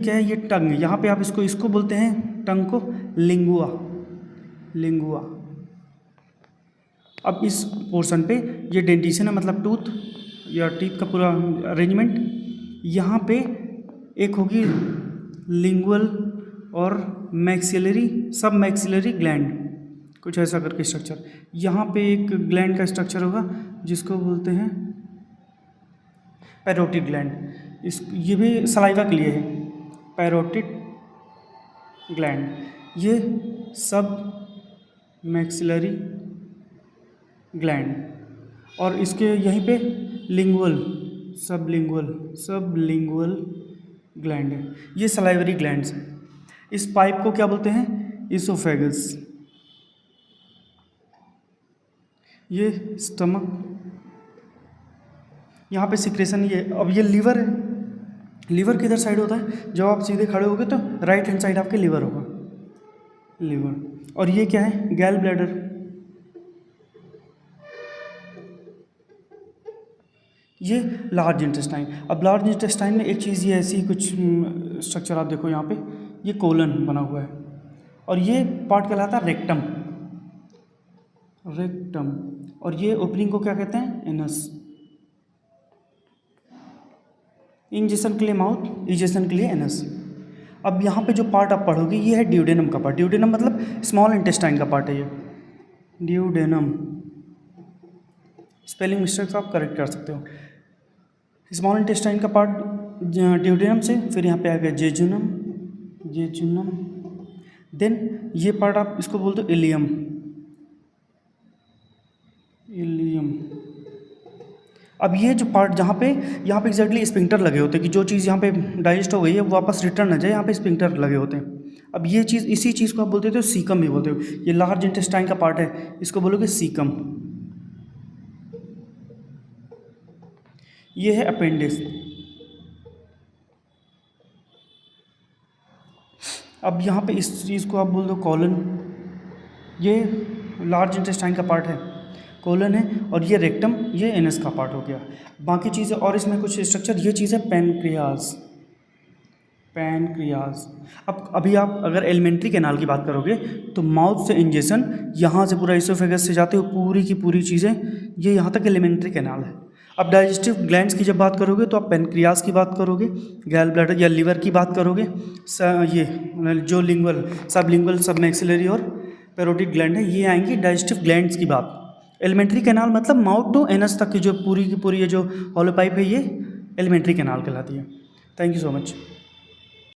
क्या है ये टंग, यहाँ पे आप इसको बोलते हैं टंग को लिंगुआ, लिंगुआ। अब इस पोर्शन पे ये डेंटिशन है, मतलब टूथ या टीथ का पूरा अरेंजमेंट। यहाँ पे एक होगी लिंगुअल और मैक्सिलरी, सब मैक्सिलरी ग्लैंड, कुछ ऐसा करके स्ट्रक्चर। यहाँ पे एक ग्लैंड का स्ट्रक्चर होगा जिसको बोलते हैं पैरोटिड ग्लैंड। ये भी सलाइवा के लिए है, पैरोटिड ग्लैंड। ये सब मैक्सिलरी ग्लैंड। और इसके यहीं पे लिंगुअल, सबलिंगुअल ग्लैंड है। ये सलाइवरी ग्लैंड्स हैं। इस पाइप को क्या बोलते हैं? इसोफेगस। ये स्टमक, यहाँ पे सिक्रेशन ये। अब ये लीवर है। लीवर किधर साइड होता है? जब आप सीधे खड़े होगे तो राइट हैंड साइड आपके लीवर होगा, लीवर। और ये क्या है? गैल ब्लैडर। ये लार्ज इंटेस्टाइन। अब लार्ज इंटेस्टाइन में एक चीज़ ये ऐसी कुछ स्ट्रक्चर आप देखो यहाँ पे, ये कोलन बना हुआ है और ये पार्ट कहलाता है रेक्टम, रेक्टम। और ये ओपनिंग को क्या कहते हैं? एनस। इंजेक्शन के लिए माउथ, इजेक्शन के लिए एनस। अब यहाँ पे जो पार्ट आप पढ़ोगे ये है ड्यूडेनम का पार्ट। ड्यूडेनम मतलब स्मॉल इंटेस्टाइन का पार्ट है ये, ड्यूडेनम। स्पेलिंग मिस्टेक्स आप करेक्ट कर सकते हो। स्मॉल इंटेस्टाइन का पार्ट ड्यूडेनम से, फिर यहाँ पे आ गया जेजुनम, जेजुनम। देन ये पार्ट आप इसको बोलते हो इलियम, इलियम। अब ये जो पार्ट जहाँ पे यहाँ पे एग्जैक्टली स्पिंक्टर लगे होते हैं कि जो चीज़ यहाँ पे डाइजेस्ट हो गई है वो वापस रिटर्न ना जाए, यहाँ पे स्पिंक्टर लगे होते हैं। अब ये चीज़, इसी चीज़ को आप बोलते हो सीकम भी बोलते हो। ये लार्ज इंटेस्टाइन का पार्ट है, इसको बोलोगे सीकम। ये है अपेंडिक्स। अब यहाँ पे इस चीज़ को आप बोल दो कॉलन। ये लार्ज इंटेस्टाइन का पार्ट है, कोलन है। और ये रेक्टम, ये एनस का पार्ट हो गया। बाकी चीज़ें और इसमें कुछ स्ट्रक्चर, ये चीज़ है पैनक्रियाज, पैनक्रियाज। अब अभी आप अगर एलिमेंट्री कैनाल की बात करोगे तो माउथ से इंजेक्शन, यहाँ से पूरा इसोफेगस से जाते हुए पूरी की पूरी चीज़ें, ये यहाँ तक एलिमेंट्री कैनाल है। अब डाइजेस्टिव ग्लैंड्स की जब बात करोगे तो आप पैनक्रियाज की बात करोगे, गैल ब्लैडर या लीवर की बात करोगे, ये जो लिंगुअल, सब मैक्सिलरी और पैरोटिड ग्लैंड है, ये आएंगी डाइजेस्टिव ग्लैंड्स की बात। एलिमेंट्री कैनाल मतलब माउथ टू एनस तक की जो पूरी की पूरी ये जो हॉलो पाइप है, ये एलिमेंट्री कैनाल कहलाती है। Thank you so much.